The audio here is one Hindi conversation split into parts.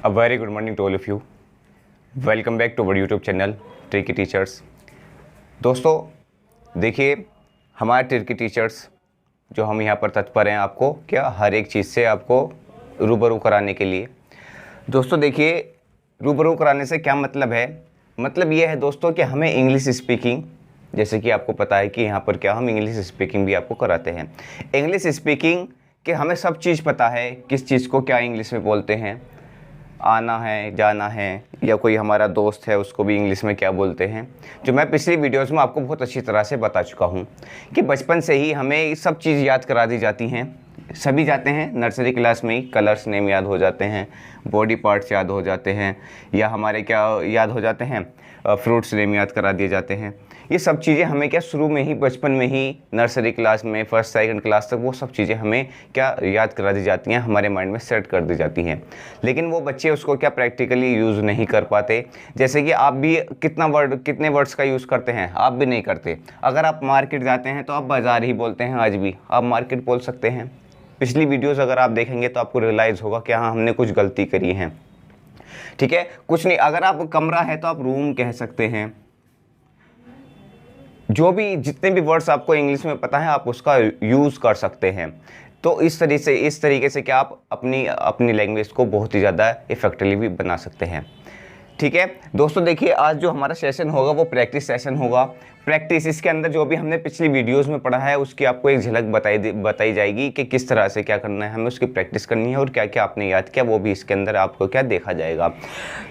A very good morning to all of you. Welcome back to our YouTube channel tricky teachers. दोस्तों देखिए, हमारे ट्रिकी टीचर्स जो हम यहाँ पर तत्पर हैं आपको क्या हर एक चीज़ से आपको रूबरू कराने के लिए। दोस्तों देखिए, रूबरू कराने से क्या मतलब है? मतलब ये है दोस्तों कि हमें इंग्लिश स्पीकिंग, जैसे कि आपको पता है कि यहाँ पर क्या हम इंग्लिश स्पीकिंग भी आपको कराते हैं। इंग्लिश स्पीकिंग के हमें सब चीज़ पता है, किस चीज़ को क्या इंग्लिश में बोलते हैं, आना है जाना है, या कोई हमारा दोस्त है उसको भी इंग्लिश में क्या बोलते हैं, जो मैं पिछली वीडियोस में आपको बहुत अच्छी तरह से बता चुका हूँ कि बचपन से ही हमें सब चीज़ याद करा दी जाती हैं। सभी जाते हैं नर्सरी क्लास में ही कलर्स नेम याद हो जाते हैं, बॉडी पार्ट्स याद हो जाते हैं, या हमारे क्या याद हो जाते हैं, फ्रूट्स नेम याद करा दिए जाते हैं। ये सब चीज़ें हमें क्या शुरू में ही बचपन में ही नर्सरी क्लास में फर्स्ट सेकंड क्लास तक वो सब चीज़ें हमें क्या याद करा दी जाती हैं, हमारे माइंड में सेट कर दी जाती हैं। लेकिन वो बच्चे उसको क्या प्रैक्टिकली यूज़ नहीं कर पाते। जैसे कि आप भी कितने वर्ड्स का यूज़ करते हैं, आप भी नहीं करते। अगर आप मार्केट जाते हैं तो आप बाज़ार ही बोलते हैं, आज भी आप मार्केट बोल सकते हैं। पिछली वीडियोज़ अगर आप देखेंगे तो आपको रियलाइज़ होगा कि हाँ, हमने कुछ गलती करी है। ठीक है, कुछ नहीं। अगर आप कमरा है तो आप रूम कह सकते हैं। जो भी जितने भी वर्ड्स आपको इंग्लिश में पता है आप उसका यूज़ कर सकते हैं। तो इस तरीके से क्या आप अपनी लैंग्वेज को बहुत ही ज़्यादा इफेक्टिवली भी बना सकते हैं। ठीक है दोस्तों, देखिए आज जो हमारा सेशन होगा वो प्रैक्टिस सेशन होगा। प्रैक्टिस, इसके अंदर जो भी हमने पिछली वीडियोस में पढ़ा है उसकी आपको एक झलक बताई जाएगी कि किस तरह से क्या करना है, हमें उसकी प्रैक्टिस करनी है और क्या क्या आपने याद किया वो भी इसके अंदर आपको क्या देखा जाएगा।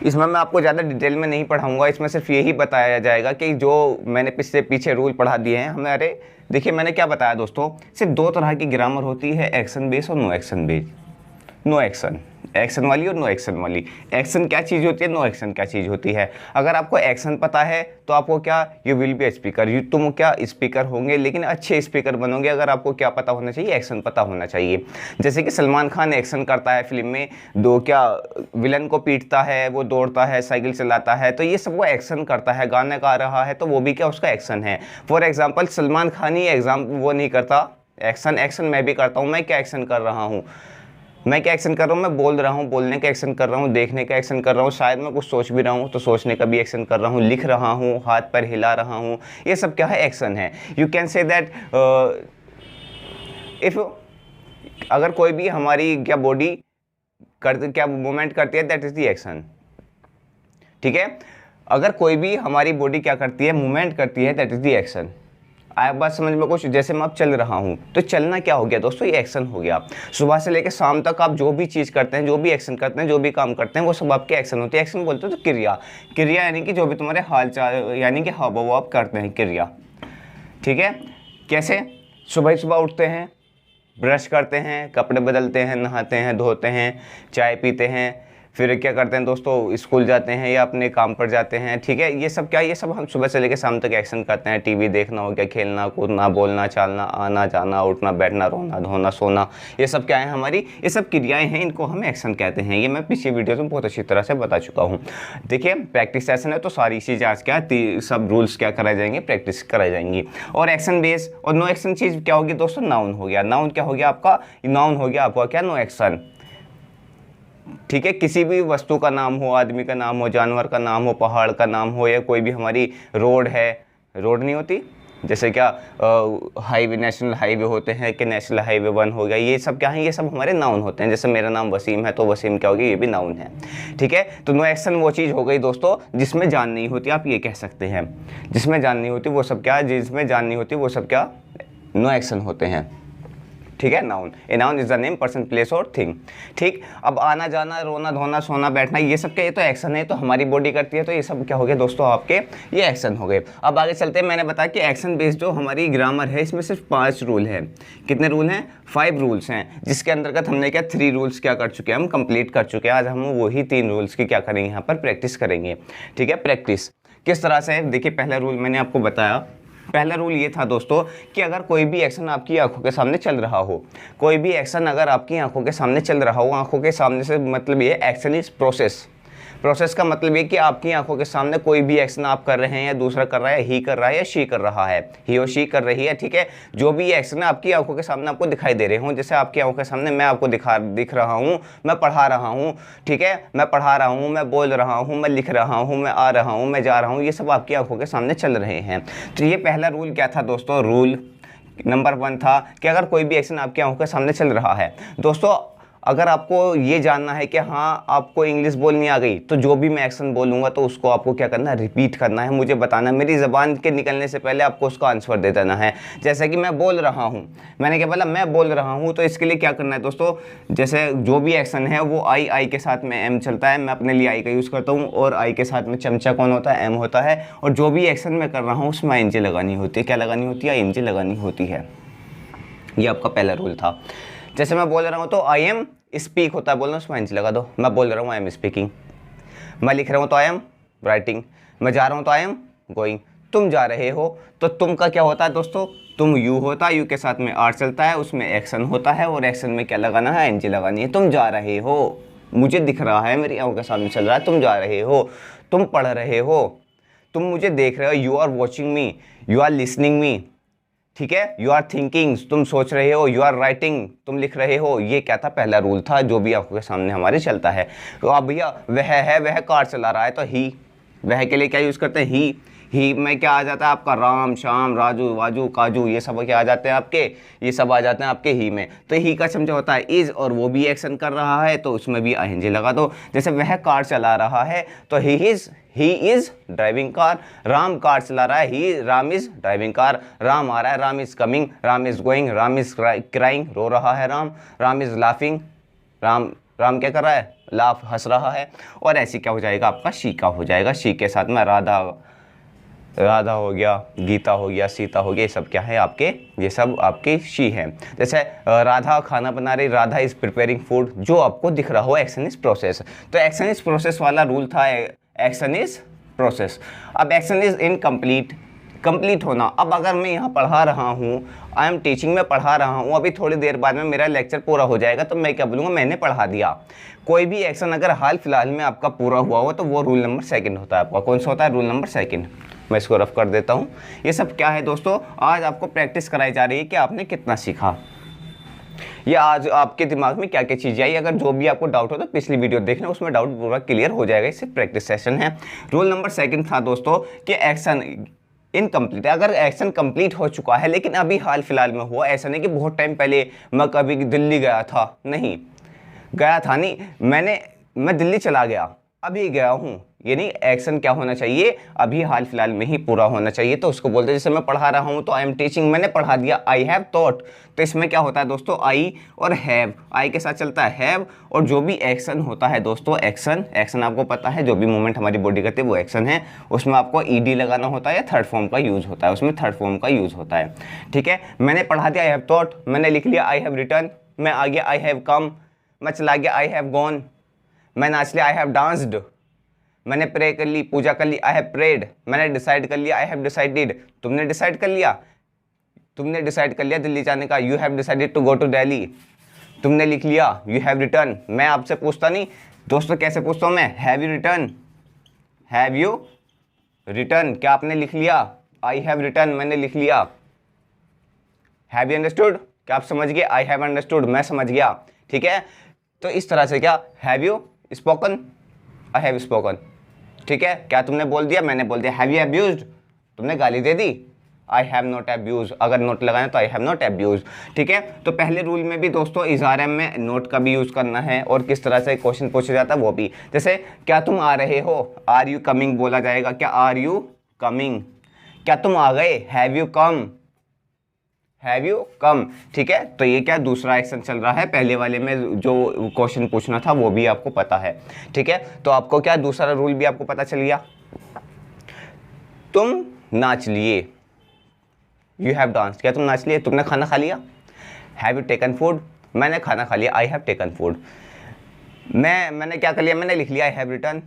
इसमें मैं आपको ज़्यादा डिटेल में नहीं पढ़ाऊँगा, इसमें सिर्फ यही बताया जाएगा कि जो मैंने पीछे रूल पढ़ा दिए हैं हमें। अरे देखिए, मैंने क्या बताया दोस्तों, सिर्फ दो तरह की ग्रामर होती है, एक्शन बेस और no action base. No action, action वाली और नो एक्शन वाली। एक्शन क्या चीज़ होती है, नो एक्शन क्या चीज़ होती है। अगर आपको एक्शन पता है तो आपको क्या, you will be a speaker, तुम क्या स्पीकर होंगे, लेकिन अच्छे स्पीकर बनोगे अगर आपको क्या पता होना चाहिए, एक्शन पता होना चाहिए। जैसे कि सलमान खान एक्शन करता है फिल्म में, क्या विलन को पीटता है, वो दौड़ता है, साइकिल चलाता है, तो ये सब वो एक्शन करता है। गाना गा रहा है तो वो भी क्या उसका एक्शन है। फॉर एग्जाम्पल सलमान खान ही वो नहीं करता एक्शन मैं भी करता हूँ। मैं क्या एक्शन कर रहा हूँ, मैं क्या एक्शन कर रहा हूँ, मैं बोल रहा हूँ, बोलने का एक्शन कर रहा हूँ, देखने का एक्शन कर रहा हूँ, शायद मैं कुछ सोच भी रहा हूँ तो सोचने का भी एक्शन कर रहा हूँ, लिख रहा हूँ, हाथ पैर हिला रहा हूँ, ये सब क्या है, एक्शन है। You can say that if अगर कोई भी हमारी क्या बॉडी क्या मूवमेंट करती है, दैट इज़ द एक्शन। ठीक है, अगर कोई भी हमारी बॉडी क्या करती है, मूवमेंट करती है, दैट इज़ द एक्शन। आया बात समझ में कुछ? जैसे मैं अब चल रहा हूँ तो चलना क्या हो गया दोस्तों, ये एक्शन हो गया। सुबह से लेकर शाम तक आप जो भी चीज़ करते हैं, जो भी एक्शन करते हैं, जो भी काम करते हैं, वो सब आपके एक्शन होते हैं। एक्शन बोलते हैं तो क्रिया यानी कि जो भी तुम्हारे हाल चाल यानी कि हाव भाव आप करते हैं, क्रिया। ठीक है, कैसे? सुबह उठते हैं, ब्रश करते हैं, कपड़े बदलते हैं, नहाते हैं, धोते हैं, चाय पीते हैं, फिर क्या करते हैं दोस्तों, स्कूल जाते हैं या अपने काम पर जाते हैं। ठीक है, ये सब क्या, ये सब हम सुबह से लेकर शाम तक एक्शन करते हैं। टीवी देखना हो गया, खेलना कूदना, बोलना चालना, आना जाना, उठना बैठना, रोना धोना, सोना, ये सब क्या है हमारी, ये सब क्रियाएं हैं, इनको हम एक्शन कहते हैं। ये मैं पिछली वीडियो में बहुत अच्छी तरह से बता चुका हूँ। देखिए प्रैक्टिस सेशन है तो सारी चीज़ें आज क्या सब रूल्स क्या कराए जाएंगे, प्रैक्टिस कराई जाएंगी। और एक्शन बेस और नो एक्शन चीज़ क्या होगी दोस्तों, नाउन हो गया। नाउन क्या हो गया आपका, नाउन हो गया आपका क्या, नो एक्शन। ठीक है, किसी भी वस्तु का नाम हो, आदमी का नाम हो, जानवर का नाम हो, पहाड़ का नाम हो, या कोई भी हमारी रोड है, रोड नहीं होती, जैसे क्या हाईवे, नेशनल हाईवे होते हैं कि नेशनल हाईवे 1 हो गया, ये सब क्या है, ये सब हमारे नाउन होते हैं। जैसे मेरा नाम वसीम है तो वसीम क्या होगी, ये भी नाउन है। ठीक है, तो नो एक्शन वो चीज़ हो गई दोस्तों जिसमें जान नहीं होती, आप ये कह सकते हैं। जिसमें जान नहीं होती वो सब क्या, जिसमें जान नहीं होती वो सब क्या, नो एक्शन होते हैं। ठीक है, noun. A noun is the name, person, place और थिंग। ठीक, अब आना जाना, रोना धोना, सोना बैठना, ये सब क्या, ये तो एक्शन है, तो हमारी बॉडी करती है, तो ये सब क्या हो गया दोस्तों आपके, ये एक्शन हो गए। अब आगे चलते हैं। मैंने बताया कि एक्शन बेस्ड जो हमारी ग्रामर है इसमें सिर्फ 5 रूल है। कितने रूल हैं, 5 रूल्स हैं, जिसके अंतर्गत हमने क्या 3 रूल्स क्या कर चुके हैं, हम कंप्लीट कर चुके हैं। आज हम वही 3 रूल्स की क्या करेंगे, यहाँ पर प्रैक्टिस करेंगे। ठीक है, प्रैक्टिस किस तरह से है, देखिए पहला रूल मैंने आपको बताया। पहला रूल ये था दोस्तों कि अगर कोई भी एक्शन आपकी आंखों के सामने चल रहा हो, कोई भी एक्शन अगर आपकी आंखों के सामने चल रहा हो, आंखों के सामने से मतलब ये एक्शन इज प्रोसेस। प्रोसेस का मतलब ये कि आपकी आंखों के सामने कोई भी एक्शन आप कर रहे हैं या दूसरा कर रहा है, ही कर रहा है या शी कर रहा है, ही और शी कर रही है, ठीक है। जो भी एक्शन है आपकी आंखों के सामने आपको दिखाई दे रहे हों, जैसे आपकी आंखों के सामने मैं आपको दिख रहा हूँ, मैं पढ़ा रहा हूँ, ठीक है, मैं पढ़ा रहा हूँ, मैं बोल रहा हूँ, मैं लिख रहा हूँ, मैं आ रहा हूँ, मैं जा रहा हूँ, ये सब आपकी आंखों के सामने चल रहे हैं। तो ये पहला रूल क्या था दोस्तों, रूल नंबर 1 था कि अगर कोई भी एक्शन आपकी आंखों के सामने चल रहा है। दोस्तों अगर आपको ये जानना है कि हाँ आपको इंग्लिश बोलनी आ गई, तो जो भी मैं एक्शन बोलूँगा तो उसको आपको क्या करना है, रिपीट करना है, मुझे बताना है, मेरी ज़बान के निकलने से पहले आपको उसका आंसर दे देना है। जैसे कि मैं बोल रहा हूँ, मैंने क्या बोला, मैं बोल रहा हूँ, तो इसके लिए क्या करना है दोस्तों, जैसे जो भी एक्शन है वो आई के साथ में एम चलता है, मैं अपने लिए आई का यूज़ करता हूँ, और आई के साथ में चमचा कौन होता है, एम होता है, और जो भी एक्शन मैं कर रहा हूँ उसमें आई एन जी लगानी होती है। क्या लगानी होती है, आई एन जी लगानी होती है। ये आपका पहला रूल था। जैसे मैं बोल रहा हूँ तो आई एम स्पीक होता है, बोलना उसमें एन जी लगा दो। मैं बोल रहा हूँ आई एम स्पीकिंग, मैं लिख रहा हूँ तो आई एम राइटिंग, मैं जा रहा हूँ तो आई एम गोइंग। तुम जा रहे हो तो तुम का क्या होता है दोस्तों, तुम यू होता है, यू के साथ में आर चलता है, उसमें एक्शन होता है, और एक्शन में क्या लगाना है, एन जी लगानी है। तुम जा रहे हो, मुझे दिख रहा है, मेरी आंखों के सामने चल रहा है, तुम जा रहे हो, तुम पढ़ रहे हो, तुम मुझे देख रहे हो, you are watching me, you are listening me, ठीक है, यू आर थिंकिंग, तुम सोच रहे हो, यू आर राइटिंग, तुम लिख रहे हो। ये क्या था, पहला रूल था जो भी आंखों के सामने हमारे चलता है। तो अब भैया वह है, वह कार चला रहा है, तो ही, वह के लिए क्या यूज़ करते हैं, ही में क्या आ जाता है आपका, राम श्याम राजू वाजू काजू, ये सब क्या आ जाते हैं आपके, ये सब आ जाते हैं आपके ही में। तो ही का समझा होता है इज, और वो भी एक्शन कर रहा है तो उसमें भी आई एन जी लगा दो। जैसे वह कार चला रहा है तो he is driving car, Ram car चला रहा है, Ram is driving car, Ram आ रहा है, Ram is coming, Ram is going, Ram is crying, रो रहा है राम, राम इज लाफिंग, राम क्या कर रहा है, लाफ, हंस रहा है। और ऐसी क्या हो जाएगा आपका, शी का हो जाएगा, शी के साथ में राधा हो गया, गीता हो गया, सीता हो गया, ये सब क्या है आपके, ये सब आपकी शी है। जैसे राधा खाना बना रही, राधा इज़ प्रिपेयरिंग फूड, जो आपको दिख रहा हो एक्शन इज प्रोसेस। तो एक्शन इज प्रोसेस वाला रूल था, एक्शन इज प्रोसेस। अब एक्शन इज इनकम्प्लीट, कंप्लीट होना। अब अगर मैं यहाँ पढ़ा रहा हूँ, आई एम टीचिंग में पढ़ा रहा हूँ, अभी थोड़ी देर बाद में मेरा लेक्चर पूरा हो जाएगा, तो मैं क्या बोलूँगा, मैंने पढ़ा दिया। कोई भी एक्शन अगर हाल फिलहाल में आपका पूरा हुआ हो तो वो रूल नंबर 2 होता है आपका। कौन सा होता है, रूल नंबर 2। मैं इसको रफ कर देता हूँ। ये सब क्या है दोस्तों, आज आपको प्रैक्टिस कराई जा रही है कि आपने कितना सीखा, या आज आपके दिमाग में क्या क्या चीज़ें आई। अगर जो भी आपको डाउट हो तो पिछली वीडियो देखना, उसमें डाउट पूरा क्लियर हो जाएगा। इससे प्रैक्टिस सेशन है। रूल नंबर 2 था दोस्तों कि एक्शन इनकम्प्लीट है। अगर एक्शन कंप्लीट हो चुका है लेकिन अभी हाल फिलहाल में हुआ, ऐसा नहीं कि बहुत टाइम पहले मैं कभी दिल्ली गया था, नहीं गया था नहीं, मैं दिल्ली चला गया, अभी गया हूँ, ये नहीं। एक्शन क्या होना चाहिए, अभी हाल फिलहाल में ही पूरा होना चाहिए। तो उसको बोलते हैं, जैसे मैं पढ़ा रहा हूँ तो आई एम टीचिंग, मैंने पढ़ा दिया, आई हैव टॉट। तो इसमें क्या होता है दोस्तों, आई और हैव, आई के साथ चलता है हैव, और जो भी एक्शन होता है दोस्तों, एक्शन आपको पता है, जो भी मूवमेंट हमारी बॉडी करती है वो एक्शन है, उसमें आपको ईडी लगाना होता है या थर्ड फॉर्म का यूज़ होता है, उसमें थर्ड फॉर्म का यूज़ होता है, ठीक है। मैंने पढ़ा दिया, आई हैव टॉट, मैंने लिख लिया, आई हैव रिटर्न, मैं आ गया, आई हैव कम, मैं चला गया, आई हैव गॉन, मैं नाच लिया, आई हैव डांस्ड, मैंने प्रे कर ली, पूजा कर ली, आई हैव प्रेड, मैंने डिसाइड कर लिया, आई हैव डिसाइडेड, तुमने डिसाइड कर लिया, दिल्ली जाने का, you have decided to go to Delhi, तुमने लिख लिया, यू हैव रिटर्न। मैं आपसे पूछता नहीं दोस्तों, कैसे पूछता हूँ मैं, have you return, have you return, क्या आपने लिख लिया, आई हैव रिटर्न, मैंने लिख लिया। हैव यू अंडरस्टूड, क्या आप समझ गए, आई हैव अंडरस्टूड, मैं समझ गया, ठीक है। तो इस तरह से क्या, have you spoken, I have spoken, ठीक है, क्या तुमने बोल दिया, मैंने बोल दिया। हैव यू अब्यूज्ड, तुमने गाली दे दी, आई हैव नॉट अब्यूज, अगर नोट लगाना तो आई हैव नॉट अब्यूज, ठीक है। तो पहले रूल में भी दोस्तों इज़हार में नोट का भी यूज़ करना है, और किस तरह से क्वेश्चन पूछा जाता है वो भी। जैसे क्या तुम आ रहे हो, आर यू कमिंग बोला जाएगा, क्या आर यू कमिंग, क्या तुम आ गए, have you come, have you come, ठीक है। तो ये क्या दूसरा एक्शन चल रहा है, पहले वाले में जो क्वेश्चन पूछना था वो भी आपको पता है, ठीक है। तो आपको क्या दूसरा रूल भी आपको पता चल गया। तुम नाच लिए, यू हैव डांस, क्या तुम नाच लिए, तुमने खाना खा लिया, हैव यू टेकन फूड, मैंने खाना खा लिया, आई हैव टेकन फूड। मैंने क्या कर लिया, मैंने लिख लिया, आई हैव रिटर्न।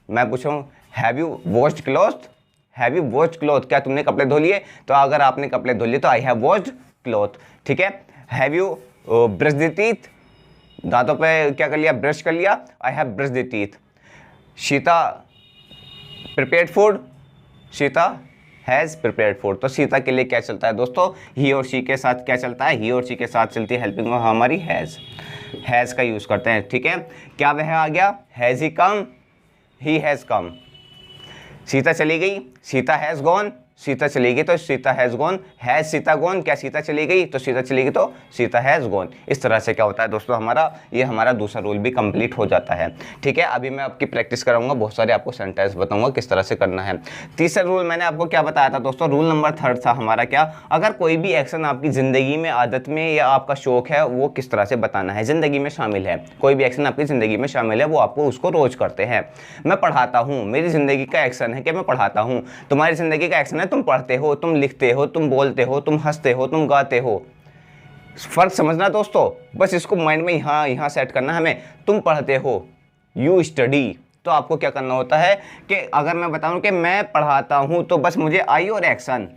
मैं पूछूँ, have you washed cloth, have you washed cloth, क्या तुमने कपड़े धो लिए, तो अगर आपने कपड़े धो लिए तो आई हैव वॉश्ड क्लॉथ, ठीक है। Have you brush the teeth, दांतों पे क्या कर लिया, ब्रश कर लिया, I have brush the teeth. Sita prepared food, Sita has prepared food. तो सीता के लिए क्या चलता है दोस्तों, ही और शी के साथ क्या चलता है, ही और शी के साथ चलती है हेल्पिंग हमारी हैज़ का यूज़ करते हैं। ठीक है, क्या वह आ गया, has he come, he has come. Sita चली गई, सीता हैज़ गॉन, सीता चली गई तो Sita has gone, has Sita gone, क्या सीता चली गई, तो सीता चली गई तो सीता हैज़ गॉन। इस तरह से क्या होता है दोस्तों, हमारा दूसरा रूल भी कंप्लीट हो जाता है। ठीक है, अभी मैं आपकी प्रैक्टिस कराऊंगा, बहुत सारे आपको सेंटेंस बताऊंगा किस तरह से करना है। तीसरा रूल मैंने आपको क्या बताया था दोस्तों, रूल नंबर 3 था हमारा क्या, अगर कोई भी एक्शन आपकी ज़िंदगी में, आदत में या आपका शौक है, वो किस तरह से बताना है, ज़िंदगी में शामिल है, कोई भी एक्शन आपकी ज़िंदगी में शामिल है, वो आपको उसको रोज़ करते हैं। मैं पढ़ाता हूँ, मेरी ज़िंदगी का एक्शन है कि मैं पढ़ाता हूँ, तुम्हारी ज़िंदगी का एक्शन है तुम पढ़ते हो, तुम लिखते हो, तुम बोलते हो, तुम हंसते हो, तुम गाते हो। फर्क समझना दोस्तों, बस इसको माइंड में यहाँ सेट करना है हमें। तुम पढ़ते हो, यू स्टडी, तो आपको क्या करना होता है कि अगर मैं बताऊं कि मैं पढ़ाता हूं, तो बस मुझे आई और एक्शन,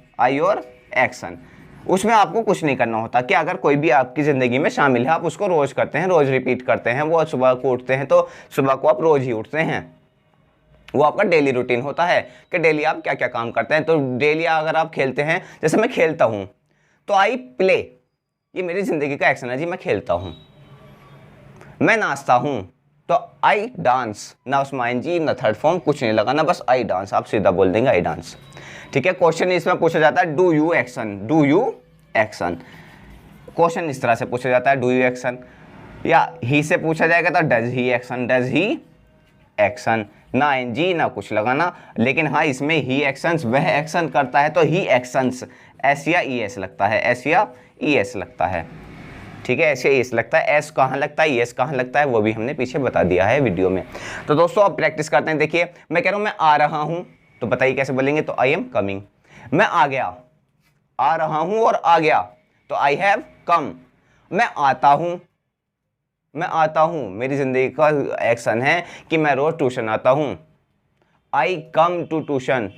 उसमें आपको कुछ नहीं करना होता। कि अगर कोई भी आपकी ज़िंदगी में शामिल है, आप उसको रोज़ करते हैं, रोज़ रिपीट करते हैं। वो सुबह को उठते हैं तो सुबह को आप रोज़ ही उठते हैं, वो आपका डेली रूटीन होता है कि डेली आप क्या क्या काम करते हैं। तो डेली अगर आप खेलते हैं, जैसे मैं खेलता हूँ तो आई प्ले, ये मेरी ज़िंदगी का एक्शन है जी, मैं खेलता हूँ। मैं नाचता हूँ तो आई डांस, ना उसमें आईएनजी ना थर्ड फॉर्म कुछ नहीं लगाना, बस आई डांस, आप सीधा बोल देंगे आई डांस। ठीक है, क्वेश्चन इसमें पूछा जाता है डू यू एक्शन, क्वेश्चन इस तरह से पूछा जाता है डू यू एक्शन, या ही से पूछा जाएगा तो डज ही एक्शन, ना एनजी ना कुछ लगाना। लेकिन हाँ, इसमें ही एक्शंस, वह एक्शन करता है तो ही एक्शंस, एस या ई एस लगता है, एस या ई एस लगता है। ठीक है, एस या ई एस लगता है, एस कहाँ लगता है, ई एस कहाँ लगता है, वो भी हमने पीछे बता दिया है वीडियो में। तो दोस्तों अब प्रैक्टिस करते हैं। देखिए, मैं कह रहा हूँ मैं आ रहा हूँ, तो बताइए कैसे बोलेंगे, तो आई एम कमिंग। मैं आ गया, आ रहा हूँ और आ गया, तो आई हैव कम। मैं आता हूँ, मेरी ज़िंदगी का एक्शन है कि मैं रोज़ ट्यूशन आता हूँ, आई कम टू ट्यूशन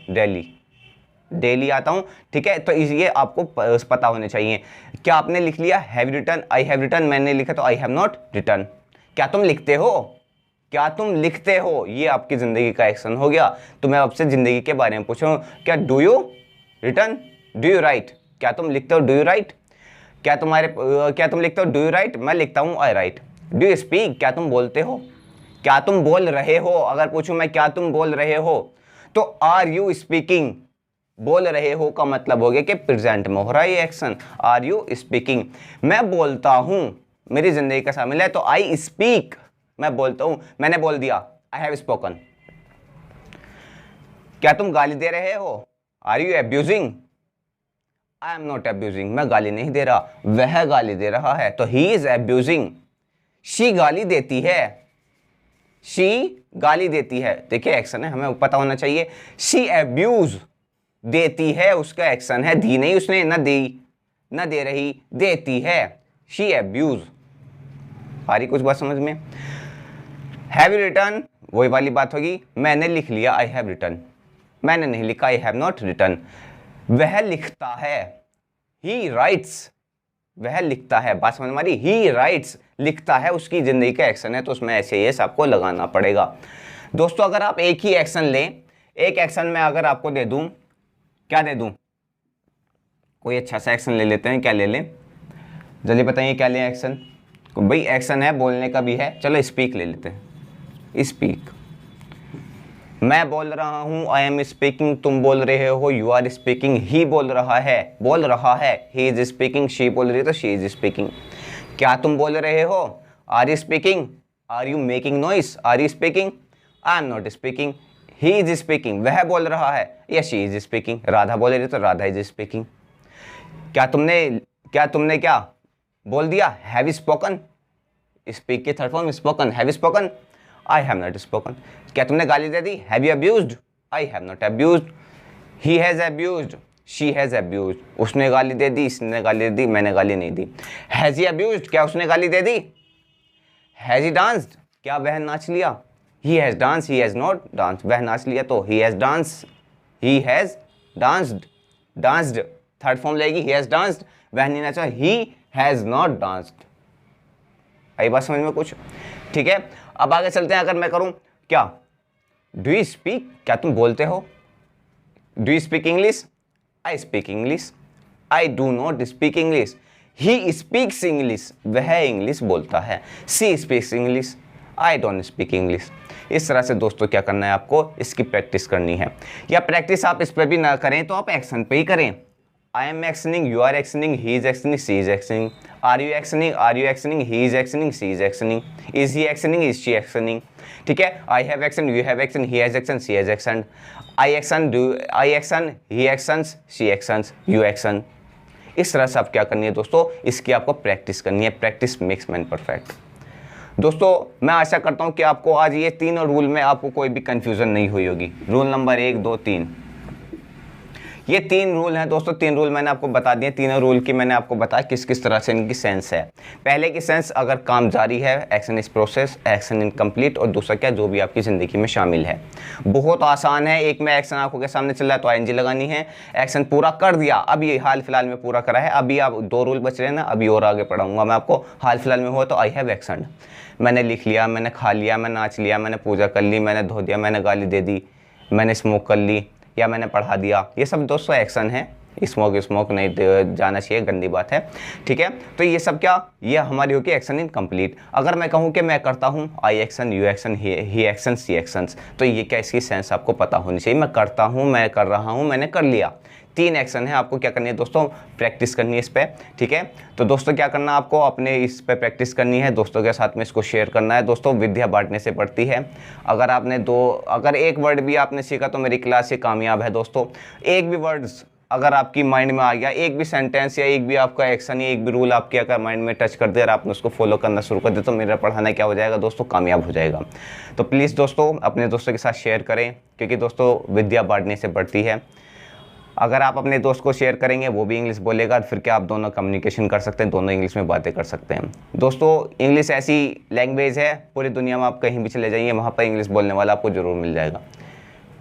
डेली आता हूँ। ठीक है, तो ये आपको पता होने चाहिए। क्या आपने लिख लिया have written, I have written, मैंने लिखा तो आई हैव नॉट रिटन। क्या तुम लिखते हो, ये आपकी ज़िंदगी का एक्शन हो गया। तो मैं आपसे ज़िंदगी के बारे में पूछूँ, क्या do you written, do you write, क्या तुम लिखते हो, डू यू राइट, क्या तुम लिखते हो, डू यू राइट, मैं लिखता हूँ आई राइट। डू यू स्पीक, क्या तुम बोलते हो, क्या तुम बोल रहे हो, अगर पूछूं मैं क्या तुम बोल रहे हो, तो आर यू स्पीकिंग, बोल रहे हो का मतलब हो गया कि प्रेजेंट में हो रहा है ये एक्शन, आर यू स्पीकिंग। मैं बोलता हूं, मेरी जिंदगी का शामिल है, तो आई स्पीक, मैं बोलता हूं, मैंने बोल दिया, आई हैव स्पोकन। क्या तुम गाली दे रहे हो, are you abusing, I am not abusing, मैं गाली नहीं दे रहा, वह गाली दे रहा है, तो ही इज एब्यूजिंग। शी गाली देती है, शी गाली देती है, देखिए एक्शन है, हमें पता होना चाहिए। शी एब्यूज, देती है, उसका एक्शन है, दी नहीं उसने, न दी न दे रही, देती है, शी एब्यूज। आ रही कुछ बात समझ में। हैव यू रिटन, वही वाली बात होगी, मैंने लिख लिया, आई हैव रिटन, मैंने नहीं लिखा, आई हैव नॉट रिटन। वह लिखता है, ही राइट्स, वह लिखता है, बात समझ मारी, ही राइट्स, लिखता है, उसकी जिंदगी का एक्शन है, तो उसमें ऐसे ये आपको लगाना पड़ेगा। दोस्तों अगर आप एक ही एक्शन लें, एक एक्शन में अगर आपको दे दूं, क्या दे दूं, कोई अच्छा सा एक्शन ले लेते हैं, क्या ले लें, जल्दी बताइए क्या लें एक्शन। भाई एक्शन है, बोलने का भी है, चलो स्पीक ले लेते हैं, स्पीक। मैं बोल रहा हूँ, आई एम स्पीकिंग, तुम बोल रहे हो, यू आर स्पीकिंग, ही बोल रहा है, ही इज स्पीकिंग, शी बोल रही है तो शी इज स्पीकिंग। क्या तुम बोल रहे हो, are you speaking, are you making noise, are you speaking, I am not speaking, he is speaking, वह बोल रहा है, या शी इज स्पीकिंग, राधा बोल रही है तो राधा इज स्पीकिंग। क्या तुमने क्या बोल दिया, हैव स्पोकन, स्पीक की third form spoken, have spoken, I have not spoken. क्या तुमने गाली दे दी, have you abused, I have not abused. He has abused, she has abused, उसने गाली दे दी, इसने गाली दे दी, मैंने गाली नहीं दी। हैज ही अब्यूज्ड, क्या उसने गाली दे दी। हैज ही डांस्ड, क्या वह नाच लिया। He has dance, he has not dance, वह नाच लिया तो he has dance, he has danced, danced third form लेगी, ही हैज डांस्ड, वह नहीं नाचा, ही हैज नॉट डांस्ड। आई बात समझ में कुछ, ठीक है। अब आगे चलते हैं, अगर मैं करूं क्या, डू यू स्पीक, क्या तुम बोलते हो? Do you speak English? I speak English. I do not speak English. He speaks English, वह इंग्लिश बोलता है। She speaks English, I don't speak English. इस तरह से दोस्तों क्या करना है आपको, इसकी प्रैक्टिस करनी है। या प्रैक्टिस आप इस पर भी ना करें तो आप एक्शन पे ही करें। I am actioning, you are actioning, he is actioning, she is actioning. Are you actioning, he is actioning, she is actioning. Is he actioning, is she actioning. ठीक है, I have action, you have action, he has action, she has action. I action, he actions, she actions, you action. इस तरह से आप क्या करनी है दोस्तों, इसकी आपको प्रैक्टिस करनी है। Practice makes man perfect. दोस्तों मैं आशा करता हूं कि आपको आज ये तीनों रूल में आपको कोई भी कंफ्यूजन नहीं हुई होगी। रूल नंबर 1, 2, 3, ये 3 रूल हैं दोस्तों। 3 रूल मैंने आपको बता दिए। तीनों रूल की मैंने आपको बताया किस किस तरह से इनकी सेंस है। पहले की सेंस, अगर काम जारी है, action is process, action incomplete. और दूसरा क्या, जो भी आपकी ज़िंदगी में शामिल है। बहुत आसान है। एक में एक्शन आंखों के सामने चल रहा है तो आईएनजी लगानी है। एक्शन पूरा कर दिया, अब ये हाल फिलहाल में पूरा करा है। अभी आप 2 रूल बच रहे हैं ना, अभी और आगे पढ़ाऊंगा मैं आपको। हाल फिलहाल में हुआ तो आई हैव एक्शन, मैंने लिख लिया, मैंने खा लिया, मैंने नाच लिया, मैंने पूजा कर ली, मैंने धो दिया, मैंने गाली दे दी, मैंने स्मोक कर ली, या मैंने पढ़ा दिया। ये सब दोस्तों एक्शन है। स्मोक नहीं जाना चाहिए, गंदी बात है। ठीक है, तो ये सब क्या, ये हमारी होगी एक्शन इनकम्प्लीट। अगर मैं कहूँ कि मैं करता हूँ, I action, you action, he action, she actions, तो ये क्या, इसकी सेंस आपको पता होनी चाहिए। मैं करता हूँ, मैं कर रहा हूँ, मैंने कर लिया। 3 एक्शन है। आपको क्या करनी है दोस्तों, प्रैक्टिस करनी है इस पर। ठीक है, तो दोस्तों क्या करना, आपको अपने इस पर प्रैक्टिस करनी है, दोस्तों के साथ में इसको शेयर करना है। दोस्तों विद्या बांटने से बढ़ती है। अगर एक वर्ड भी आपने सीखा तो मेरी क्लास ये कामयाब है दोस्तों। एक भी वर्ड्स अगर आपकी माइंड में आ गया, एक भी सेंटेंस या एक भी आपका एक्शन या एक भी रूल आपके अगर माइंड में टच कर दे और आपने उसको फॉलो करना शुरू कर दे, तो मेरा पढ़ाना क्या हो जाएगा दोस्तों, कामयाब हो जाएगा। तो प्लीज़ दोस्तों अपने दोस्तों के साथ शेयर करें, क्योंकि दोस्तों विद्या बांटने से बढ़ती है। अगर आप अपने दोस्त को शेयर करेंगे, वो भी इंग्लिश बोलेगा, फिर क्या आप दोनों कम्युनिकेशन कर सकते हैं, दोनों इंग्लिश में बातें कर सकते हैं। दोस्तों इंग्लिश ऐसी लैंग्वेज है, पूरी दुनिया में आप कहीं भी चले जाइए, वहाँ पर इंग्लिश बोलने वाला आपको जरूर मिल जाएगा।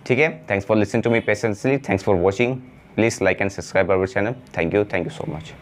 ठीक है, thanks for listening to me patiently, thanks for watching. Please like and subscribe our channel. Thank you so much.